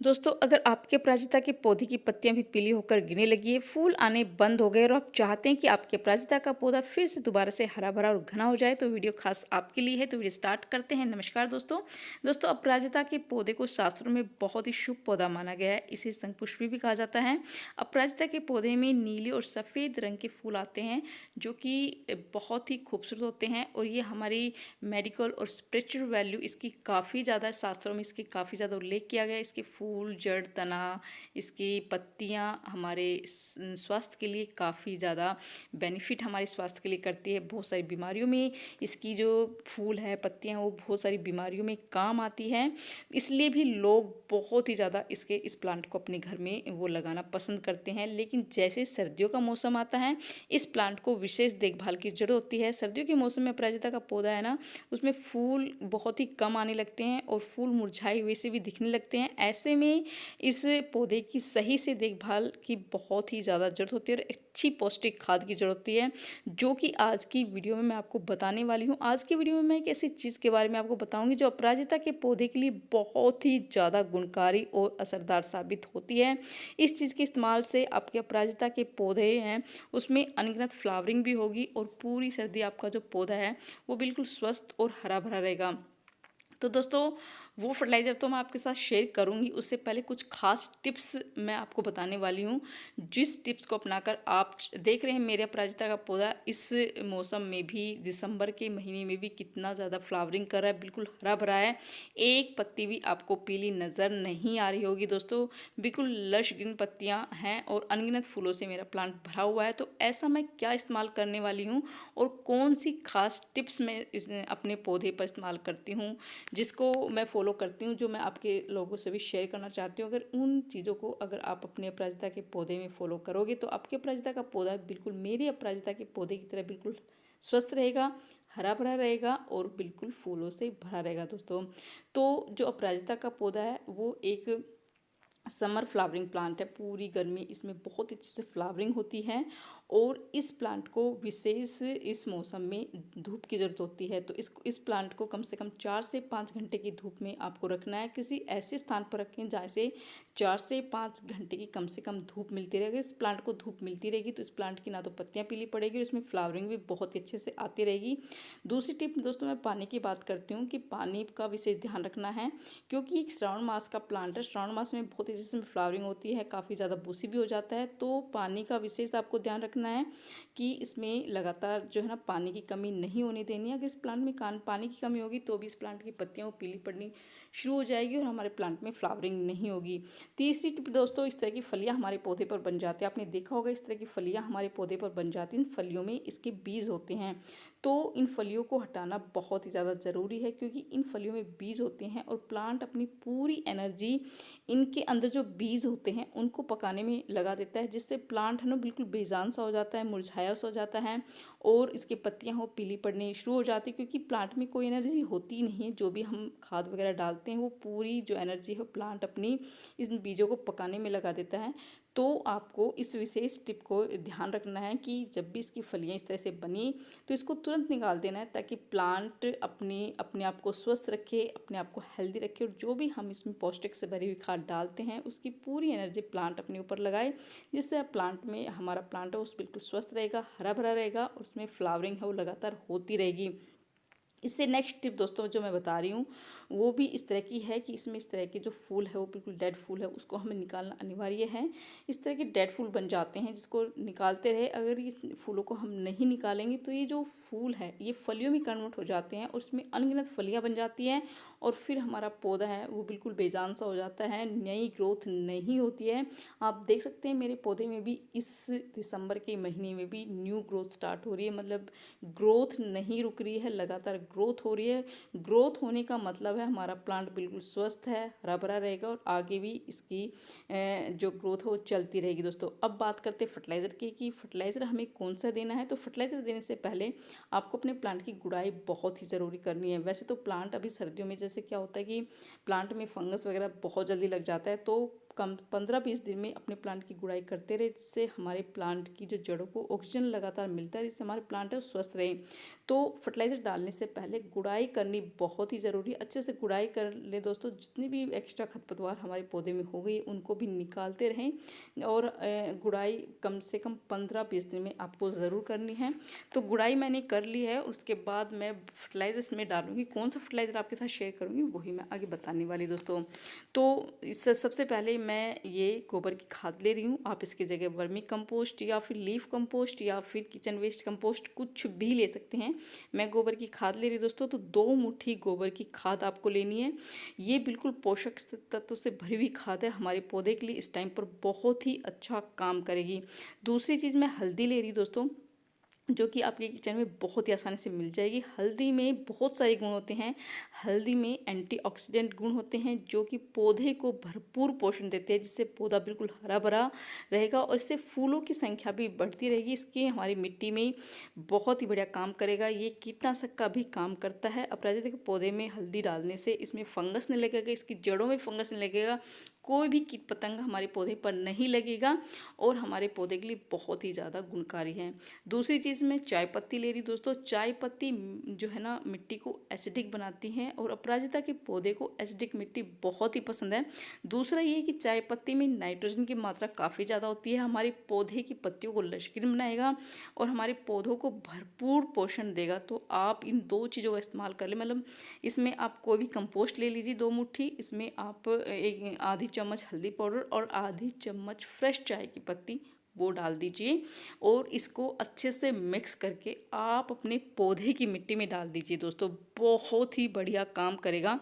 दोस्तों, अगर आपके अपराजिता के पौधे की पत्तियां भी पीली होकर गिरने लगी है, फूल आने बंद हो गए और आप चाहते हैं कि आपके अपराजिता का पौधा फिर से दोबारा से हरा भरा और घना हो जाए, तो वीडियो खास आपके लिए है। तो वीडियो स्टार्ट करते हैं। नमस्कार दोस्तों, अपराजिता के पौधे को शास्त्रों में बहुत ही शुभ पौधा माना गया है। इसे शंखपुष्पी भी कहा जाता है। अपराजिता के पौधे में नीले और सफ़ेद रंग के फूल आते हैं, जो कि बहुत ही खूबसूरत होते हैं। और ये हमारी मेडिकल और स्पिरिचुअल वैल्यू इसकी काफ़ी ज़्यादा, शास्त्रों में इसकी काफ़ी ज़्यादा उल्लेख किया गया है। इसके फूल, जड़, तना, इसकी पत्तियाँ हमारे स्वास्थ्य के लिए काफ़ी ज़्यादा बेनिफिट हमारे स्वास्थ्य के लिए करती है। बहुत सारी बीमारियों में इसकी जो फूल है, पत्तियाँ, वो बहुत सारी बीमारियों में काम आती है। इसलिए भी लोग बहुत ही ज़्यादा इस प्लांट को अपने घर में वो लगाना पसंद करते हैं। लेकिन जैसे सर्दियों का मौसम आता है, इस प्लांट को विशेष देखभाल की जरूरत होती है। सर्दियों के मौसम में अपराजिता का पौधा है ना, उसमें फूल बहुत ही कम आने लगते हैं और फूल मुरझाए हुए से भी दिखने लगते हैं। ऐसे में इस पौधे की सही से देखभाल की बहुत ही ज़्यादा ज़रूरत होती है और अच्छी पौष्टिक खाद की ज़रूरत होती है, जो कि आज की वीडियो में मैं आपको बताने वाली हूँ। आज की वीडियो में मैं एक ऐसी चीज़ के बारे में आपको बताऊँगी जो अपराजिता के पौधे के लिए बहुत ही ज़्यादा गुणकारी और असरदार साबित होती है। इस चीज़ के इस्तेमाल से आपके अपराजिता के पौधे हैं उसमें अनगिनत फ्लावरिंग भी होगी और पूरी सर्दी आपका जो पौधा है वो बिल्कुल स्वस्थ और हरा भरा रहेगा। तो दोस्तों, वो फर्टिलाइज़र तो मैं आपके साथ शेयर करूंगी, उससे पहले कुछ खास टिप्स मैं आपको बताने वाली हूँ, जिस टिप्स को अपनाकर आप देख रहे हैं मेरे अपराजिता का पौधा इस मौसम में भी, दिसंबर के महीने में भी कितना ज़्यादा फ्लावरिंग कर रहा है, बिल्कुल हरा भरा है। एक पत्ती भी आपको पीली नज़र नहीं आ रही होगी दोस्तों, बिल्कुल लश ग्रीन पत्तियाँ हैं और अनगिनत फूलों से मेरा प्लांट भरा हुआ है। तो ऐसा मैं क्या इस्तेमाल करने वाली हूँ और कौन सी खास टिप्स मैं अपने पौधे पर इस्तेमाल करती हूँ, जिसको मैं फॉलो करती हूँ, जो मैं आपके लोगों से भी शेयर करना चाहती हूँ। अगर उन चीज़ों को अगर आप अपने अपराजिता के पौधे में फॉलो करोगे तो आपके अपराजिता का पौधा बिल्कुल मेरे अपराजिता के पौधे की तरह बिल्कुल स्वस्थ रहेगा, हरा भरा रहेगा और बिल्कुल फूलों से भरा रहेगा दोस्तों। तो जो अपराजिता का पौधा है वो एक समर फ्लावरिंग प्लांट है। पूरी गर्मी इसमें बहुत अच्छे से फ्लावरिंग होती है और इस प्लांट को विशेष इस मौसम में धूप की ज़रूरत होती है। तो इस प्लांट को कम से कम 4 से 5 घंटे की धूप में आपको रखना है। किसी ऐसे स्थान पर रखें जहाँ से 4 से 5 घंटे की कम से कम धूप मिलती रहेगी। इस प्लांट को धूप मिलती रहेगी तो इस प्लांट की ना तो पत्तियाँ पीली पड़ेगी और इसमें फ्लावरिंग भी बहुत अच्छे से आती रहेगी। दूसरी टिप दोस्तों, मैं पानी की बात करती हूँ कि पानी का विशेष ध्यान रखना है, क्योंकि एक श्रावण मास का प्लांट है। श्रावण मास में बहुत तेज़ी से फ्लावरिंग होती है, काफ़ी ज़्यादा बूसी भी हो जाता है। तो पानी का विशेष आपको ध्यान रखना है कि इसमें लगातार जो है ना पानी की कमी नहीं होने देनी है। अगर इस प्लांट में पानी की कमी होगी तो भी इस प्लांट की पत्तियाँ वो पीली पड़नी शुरू हो जाएगी और हमारे प्लांट में फ्लावरिंग नहीं होगी। तीसरी टिप दोस्तों, इस तरह की फलियाँ हमारे पौधे पर बन जाती है। आपने देखा होगा इस तरह की फलियाँ हमारे पौधे पर बन जाती हैं। इन फलियों में इसके बीज होते हैं, तो इन फलियों को हटाना बहुत ही ज़्यादा ज़रूरी है, क्योंकि इन फलियों में बीज होते हैं और प्लांट अपनी पूरी एनर्जी इनके अंदर जो बीज होते हैं उनको पकाने में लगा देता है, जिससे प्लांट है ना बिल्कुल बेजान सा हो जाता है, मुरझाया सा हो जाता है और इसकी पत्तियां हो पीली पड़नी शुरू हो जाती है। क्योंकि प्लांट में कोई एनर्जी होती ही नहीं है, जो भी हम खाद वगैरह डालते हैं वो पूरी जो एनर्जी है प्लांट अपनी इन बीजों को पकाने में लगा देता है। तो आपको इस विशेष टिप को ध्यान रखना है कि जब भी इसकी फलियाँ इस तरह से बनी तो इसको तुरंत निकाल देना है, ताकि प्लांट अपने अपने आप को स्वस्थ रखे, अपने आप को हेल्दी रखे और जो भी हम इसमें पौष्टिक से भरी हुई खाद डालते हैं उसकी पूरी एनर्जी प्लांट अपने ऊपर लगाए, जिससे प्लांट में हमारा प्लांट है उस बिल्कुल स्वस्थ रहेगा, हरा भरा रहेगा और उसमें फ्लावरिंग है वो लगातार होती रहेगी। इससे नेक्स्ट टिप दोस्तों जो मैं बता रही हूँ वो भी इस तरह की है कि इसमें इस तरह के जो फूल है वो बिल्कुल डेड फूल है, उसको हमें निकालना अनिवार्य है। इस तरह के डेड फूल बन जाते हैं जिसको निकालते रहे, अगर इस फूलों को हम नहीं निकालेंगे तो ये जो फूल है ये फलियों में कन्वर्ट हो जाते हैं और उसमें अनगिनत फलियाँ बन जाती हैं और फिर हमारा पौधा है वो बिल्कुल बेजान सा हो जाता है, नई ग्रोथ नहीं होती है। आप देख सकते हैं मेरे पौधे में भी इस दिसंबर के महीने में भी न्यू ग्रोथ स्टार्ट हो रही है, मतलब ग्रोथ नहीं रुक रही है, लगातार ग्रोथ हो रही है। ग्रोथ होने का मतलब है हमारा प्लांट बिल्कुल स्वस्थ है, हरा भरा रहेगा और आगे भी इसकी जो ग्रोथ है वो चलती रहेगी। दोस्तों, अब बात करते हैं फर्टिलाइज़र की कि फर्टिलाइज़र हमें कौन सा देना है। तो फर्टिलाइज़र देने से पहले आपको अपने प्लांट की गुड़ाई बहुत ही ज़रूरी करनी है। वैसे तो प्लांट अभी सर्दियों में जैसे से क्या होता है कि प्लांट में फंगस वगैरह बहुत जल्दी लग जाता है। तो कम 15-20 दिन में अपने प्लांट की गुड़ाई करते रहे, जिससे हमारे प्लांट की जो जड़ों को ऑक्सीजन लगातार मिलता है, जिससे हमारे प्लांट है वो स्वस्थ रहे। तो फर्टिलाइज़र डालने से पहले गुड़ाई करनी बहुत ही ज़रूरी है। अच्छे से गुड़ाई कर ले दोस्तों, जितनी भी एक्स्ट्रा खरपतवार हमारे पौधे में हो गई उनको भी निकालते रहें। और गुड़ाई कम से कम 15-20 दिन में आपको ज़रूर करनी है। तो गुड़ाई मैंने कर ली है, उसके बाद मैं फर्टिलाइज़र इसमें डालूंगी। कौन सा फर्टिलाइज़र आपके साथ शेयर करूँगी वही मैं आगे बताने वाली दोस्तों। तो इस सबसे पहले मैं ये गोबर की खाद ले रही हूँ। आप इसकी जगह वर्मी कंपोस्ट या फिर लीफ कंपोस्ट या फिर किचन वेस्ट कंपोस्ट कुछ भी ले सकते हैं। मैं गोबर की खाद ले रही हूँ दोस्तों। तो 2 मुट्ठी गोबर की खाद आपको लेनी है। ये बिल्कुल पोषक तत्व से भरी हुई खाद है, हमारे पौधे के लिए इस टाइम पर बहुत ही अच्छा काम करेगी। दूसरी चीज़ मैं हल्दी ले रही हूँ दोस्तों, जो कि आपके किचन में बहुत ही आसानी से मिल जाएगी। हल्दी में बहुत सारे गुण होते हैं। हल्दी में एंटीऑक्सीडेंट गुण होते हैं जो कि पौधे को भरपूर पोषण देते हैं, जिससे पौधा बिल्कुल हरा भरा रहेगा और इससे फूलों की संख्या भी बढ़ती रहेगी। इसके हमारी मिट्टी में बहुत ही बढ़िया काम करेगा। ये कीटनाशक का भी काम करता है। अपराजिता के पौधे में हल्दी डालने से इसमें फंगस नहीं लगेगा, इसकी जड़ों में फंगस नहीं लगेगा, कोई भी कीट पतंग हमारे पौधे पर नहीं लगेगा और हमारे पौधे के लिए बहुत ही ज़्यादा गुणकारी है। दूसरी चीज़ मैं चाय पत्ती ले रही दोस्तों। चाय पत्ती जो है ना मिट्टी को एसिडिक बनाती है और अपराजिता के पौधे को एसिडिक मिट्टी बहुत ही पसंद है। दूसरा ये कि चाय पत्ती में नाइट्रोजन की मात्रा काफ़ी ज़्यादा होती है, हमारे पौधे की पत्तियों को लचकीन बनाएगा और हमारे पौधों को भरपूर पोषण देगा। तो आप इन 2 चीज़ों का इस्तेमाल कर ले। मतलब इसमें आप कोई भी कंपोस्ट ले लीजिए 2 मुट्ठी, इसमें आप एक आधी चम्मच हल्दी पाउडर और आधी चम्मच फ्रेश चाय की पत्ती वो डाल दीजिए और इसको अच्छे से मिक्स करके आप अपने पौधे की मिट्टी में डाल दीजिए दोस्तों। बहुत ही बढ़िया काम करेगा।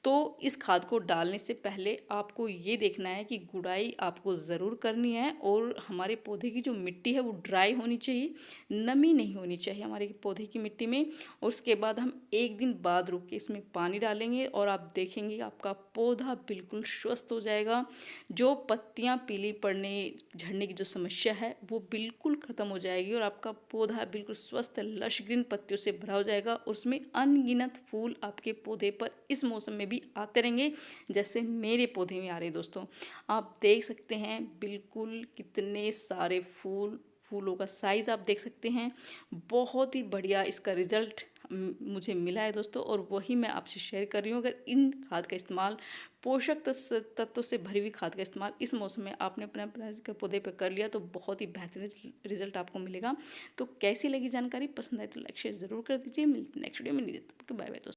तो इस खाद को डालने से पहले आपको ये देखना है कि गुड़ाई आपको ज़रूर करनी है और हमारे पौधे की जो मिट्टी है वो ड्राई होनी चाहिए, नमी नहीं होनी चाहिए हमारे पौधे की मिट्टी में। और उसके बाद हम 1 दिन बाद रुक के इसमें पानी डालेंगे और आप देखेंगे आपका पौधा बिल्कुल स्वस्थ हो जाएगा। जो पत्तियां पीली पड़ने झड़ने की जो समस्या है वो बिल्कुल ख़त्म हो जाएगी और आपका पौधा बिल्कुल स्वस्थ लश ग्रीन पत्तियों से भरा हो जाएगा और उसमें अनगिनत फूल आपके पौधे पर इस मौसम में भी आते रहेंगे, जैसे मेरे पौधे में आ रहे दोस्तों। आप देख सकते हैं बिल्कुल कितने सारे फूलों का साइज़ आप देख सकते हैं। बहुत ही बढ़िया इसका रिज़ल्ट मुझे मिला है दोस्तों और वही मैं आपसे शेयर कर रही हूँ। अगर इन खाद का इस्तेमाल पोषक तत्वों से भरी हुई खाद का इस्तेमाल इस मौसम में आपने अपने पौधे पर कर लिया तो बहुत ही बेहतरीन रिजल्ट आपको मिलेगा। तो कैसी लगी जानकारी, पसंद आए तो लाइक शेयर ज़रूर कर दीजिए। मिलते नेक्स्ट वीडियो में, नहीं देते बाय बाय दोस्तों।